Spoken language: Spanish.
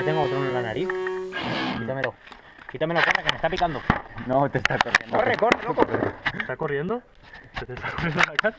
tengo otro en la nariz. Quítamelo. Quítamelo, corre, que me está picando. No, te está corriendo. Corre, corre, loco. ¿Está corriendo? ¿Se te está corriendo la cara?